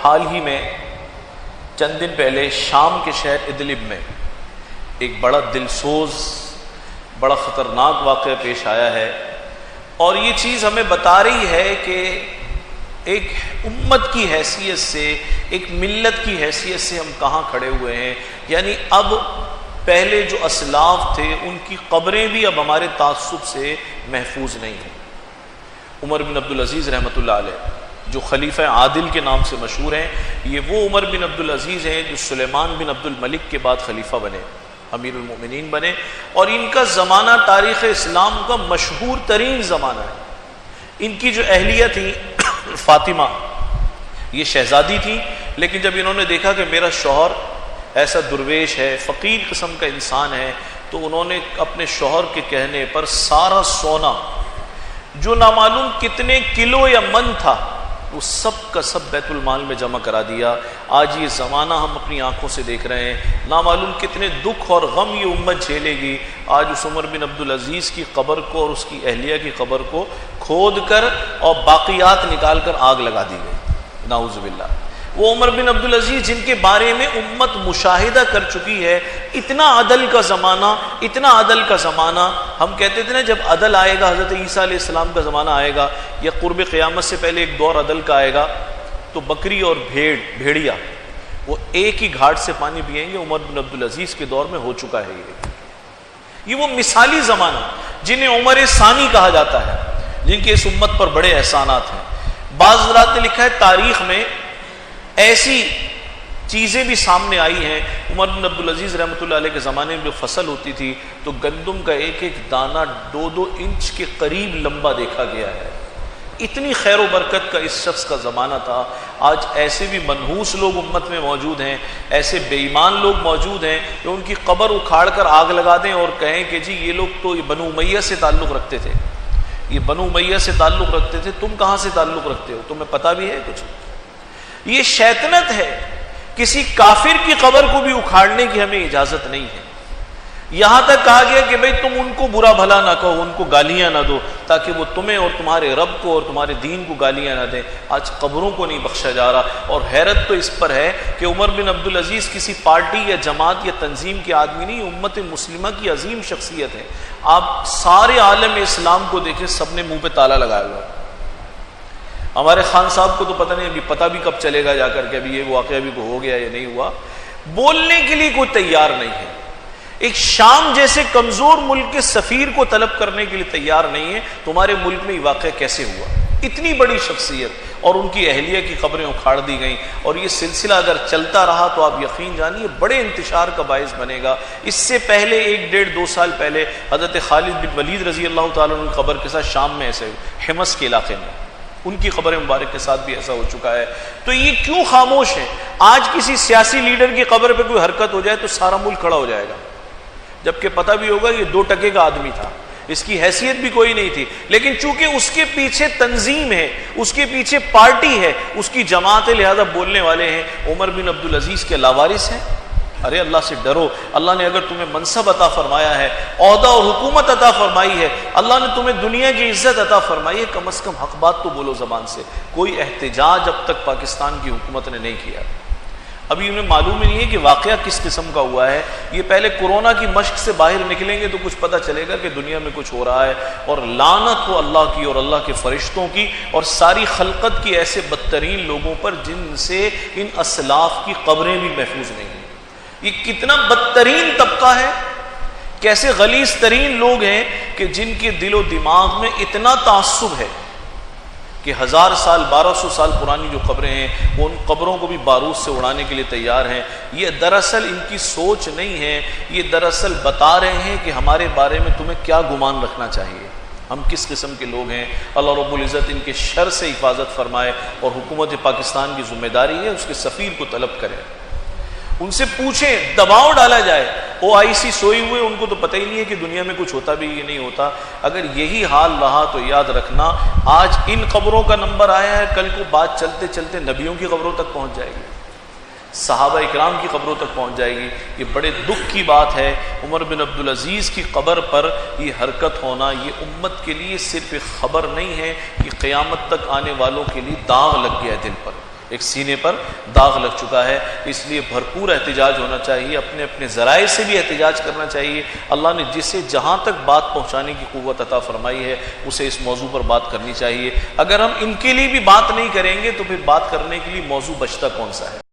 حال ہی میں چند دن پہلے شام کے شہر ادلب میں ایک بڑا دلسوز بڑا خطرناک واقعہ پیش آیا ہے، اور یہ چیز ہمیں بتا رہی ہے کہ ایک امت کی حیثیت سے، ایک ملت کی حیثیت سے ہم کہاں کھڑے ہوئے ہیں۔ یعنی اب پہلے جو اسلاف تھے ان کی قبریں بھی اب ہمارے تعصب سے محفوظ نہیں ہیں۔ عمر بن عبدالعزیز رحمۃ اللہ علیہ جو خلیفہ عادل کے نام سے مشہور ہیں، یہ وہ عمر بن عبدالعزیز ہیں جو سلیمان بن عبد الملک کے بعد خلیفہ بنے، امیر المؤمنین بنے، اور ان کا زمانہ تاریخ اسلام کا مشہور ترین زمانہ ہے۔ ان کی جو اہلیہ تھی فاطمہ، یہ شہزادی تھی، لیکن جب انہوں نے دیکھا کہ میرا شوہر ایسا درویش ہے، فقیر قسم کا انسان ہے، تو انہوں نے اپنے شوہر کے کہنے پر سارا سونا جو نامعلوم کتنے کلو یا من تھا وہ سب کا سب بیت المال میں جمع کرا دیا۔ آج یہ زمانہ ہم اپنی آنکھوں سے دیکھ رہے ہیں، نامعلوم کتنے دکھ اور غم یہ امت جھیلے گی۔ آج اس عمر بن عبدالعزیز کی قبر کو اور اس کی اہلیہ کی قبر کو کھود کر اور باقیات نکال کر آگ لگا دی گئی، نعوذ باللہ۔ وہ عمر بن عبدالعزیز جن کے بارے میں امت مشاہدہ کر چکی ہے، اتنا عدل کا زمانہ، اتنا عدل کا زمانہ۔ ہم کہتے تھے نا جب عدل آئے گا، حضرت عیسیٰ علیہ السلام کا زمانہ آئے گا یا قرب قیامت سے پہلے ایک دور عدل کا آئے گا، تو بکری اور بھیڑیا وہ ایک ہی گھاٹ سے پانی پئیں گے۔ عمر بن عبدالعزیز کے دور میں ہو چکا ہے یہ وہ مثالی زمانہ جنہیں عمر ثانی کہا جاتا ہے، جن کے اس امت پر بڑے احسانات ہیں۔ بعض حضرات نے لکھا ہے تاریخ میں ایسی چیزیں بھی سامنے آئی ہیں۔ عمر بن عبدالعزیز رحمۃ اللہ علیہ کے زمانے میں جو فصل ہوتی تھی تو گندم کا ایک ایک دانہ 2-2 انچ کے قریب لمبا دیکھا گیا ہے۔ اتنی خیر و برکت کا اس شخص کا زمانہ تھا۔ آج ایسے بھی منحوس لوگ امت میں موجود ہیں، ایسے بے ایمان لوگ موجود ہیں کہ ان کی قبر اکھاڑ کر آگ لگا دیں اور کہیں کہ جی یہ لوگ تو بنو امیہ سے تعلق رکھتے تھے، یہ بنو امیہ سے تعلق رکھتے تھے، تم کہاں سے تعلق رکھتے ہو، تمہیں پتہ بھی ہے کچھ؟ یہ شیطنت ہے۔ کسی کافر کی قبر کو بھی اکھاڑنے کی ہمیں اجازت نہیں ہے۔ یہاں تک کہا گیا کہ بھئی تم ان کو برا بھلا نہ کہو، ان کو گالیاں نہ دو، تاکہ وہ تمہیں اور تمہارے رب کو اور تمہارے دین کو گالیاں نہ دیں۔ آج قبروں کو نہیں بخشا جا رہا، اور حیرت تو اس پر ہے کہ عمر بن عبدالعزیز کسی پارٹی یا جماعت یا تنظیم کے آدمی نہیں، امت مسلمہ کی عظیم شخصیت ہے۔ آپ سارے عالم اسلام کو دیکھیں، سب نے منہ پہ تالا لگایا ہوا ہے۔ ہمارے خان صاحب کو تو پتہ نہیں، ابھی پتہ بھی کب چلے گا جا کر کے ابھی یہ واقعہ بھی ہو گیا یا نہیں ہوا۔ بولنے کے لیے کوئی تیار نہیں ہے۔ ایک شام جیسے کمزور ملک کے سفیر کو طلب کرنے کے لیے تیار نہیں ہے۔ تمہارے ملک میں یہ واقعہ کیسے ہوا؟ اتنی بڑی شخصیت اور ان کی اہلیہ کی قبریں اکھاڑ دی گئیں، اور یہ سلسلہ اگر چلتا رہا تو آپ یقین جانیے بڑے انتشار کا باعث بنے گا۔ اس سے پہلے 1-1.5-2 سال پہلے حضرت خالد بن ولید رضی اللہ تعالیٰ عنہ کی قبر کے ساتھ شام میں ایسے حمص کے علاقے میں ان کی قبر مبارک کے ساتھ بھی ایسا ہو چکا ہے۔ تو یہ کیوں خاموش ہے؟ آج کسی سیاسی لیڈر کی قبر پہ کوئی حرکت ہو جائے تو سارا ملک کھڑا ہو جائے گا، جبکہ پتہ بھی ہوگا یہ 2 ٹکے کا آدمی تھا، اس کی حیثیت بھی کوئی نہیں تھی، لیکن چونکہ اس کے پیچھے تنظیم ہے، اس کے پیچھے پارٹی ہے، اس کی جماعت، لہذا بولنے والے ہیں۔ عمر بن عبدالعزیز کے لاوارث ہیں؟ ارے اللہ سے ڈرو۔ اللہ نے اگر تمہیں منصب عطا فرمایا ہے، عہدہ اور حکومت عطا فرمائی ہے، اللہ نے تمہیں دنیا کی عزت عطا فرمائی ہے، کم از کم حق بات تو بولو زبان سے۔ کوئی احتجاج اب تک پاکستان کی حکومت نے نہیں کیا۔ ابھی انہیں معلوم ہی نہیں ہے کہ واقعہ کس قسم کا ہوا ہے۔ یہ پہلے کورونا کی مشق سے باہر نکلیں گے تو کچھ پتہ چلے گا کہ دنیا میں کچھ ہو رہا ہے۔ اور لعنت ہو اللہ کی اور اللہ کے فرشتوں کی اور ساری خلقت کی ایسے بدترین لوگوں پر جن سے ان اسلاف کی قبریں بھی محفوظ نہیں ہیں۔ یہ کتنا بدترین طبقہ ہے، کیسے غلیظ ترین لوگ ہیں کہ جن کے دل و دماغ میں اتنا تعصب ہے کہ 1000 سال 1200 سال پرانی جو قبریں ہیں وہ ان قبروں کو بھی بارود سے اڑانے کے لیے تیار ہیں۔ یہ دراصل ان کی سوچ نہیں ہے، یہ دراصل بتا رہے ہیں کہ ہمارے بارے میں تمہیں کیا گمان رکھنا چاہیے، ہم کس قسم کے لوگ ہیں۔ اللہ رب العزت ان کے شر سے حفاظت فرمائے، اور حکومت پاکستان کی ذمہ داری ہے اس کے سفیر کو طلب کرے، ان سے پوچھیں، دباؤ ڈالا جائے۔ OIC سوئی ہوئے، ان کو تو پتہ ہی نہیں ہے کہ دنیا میں کچھ ہوتا بھی یہ نہیں ہوتا۔ اگر یہی حال رہا تو یاد رکھنا آج ان قبروں کا نمبر آیا ہے، کل کو بات چلتے چلتے نبیوں کی قبروں تک پہنچ جائے گی، صحابہ اکرام کی قبروں تک پہنچ جائے گی۔ یہ بڑے دکھ کی بات ہے۔ عمر بن عبدالعزیز کی قبر پر یہ حرکت ہونا یہ امت کے لیے صرف ایک خبر نہیں ہے، یہ قیامت تک آنے والوں کے لیے داغ لگ گیا ہے دل پر۔ ایک سینے پر داغ لگ چکا ہے، اس لیے بھرپور احتجاج ہونا چاہیے، اپنے اپنے ذرائع سے بھی احتجاج کرنا چاہیے۔ اللہ نے جسے جہاں تک بات پہنچانے کی قوت عطا فرمائی ہے اسے اس موضوع پر بات کرنی چاہیے۔ اگر ہم ان کے لیے بھی بات نہیں کریں گے تو پھر بات کرنے کے لیے موضوع بچتا کون سا ہے؟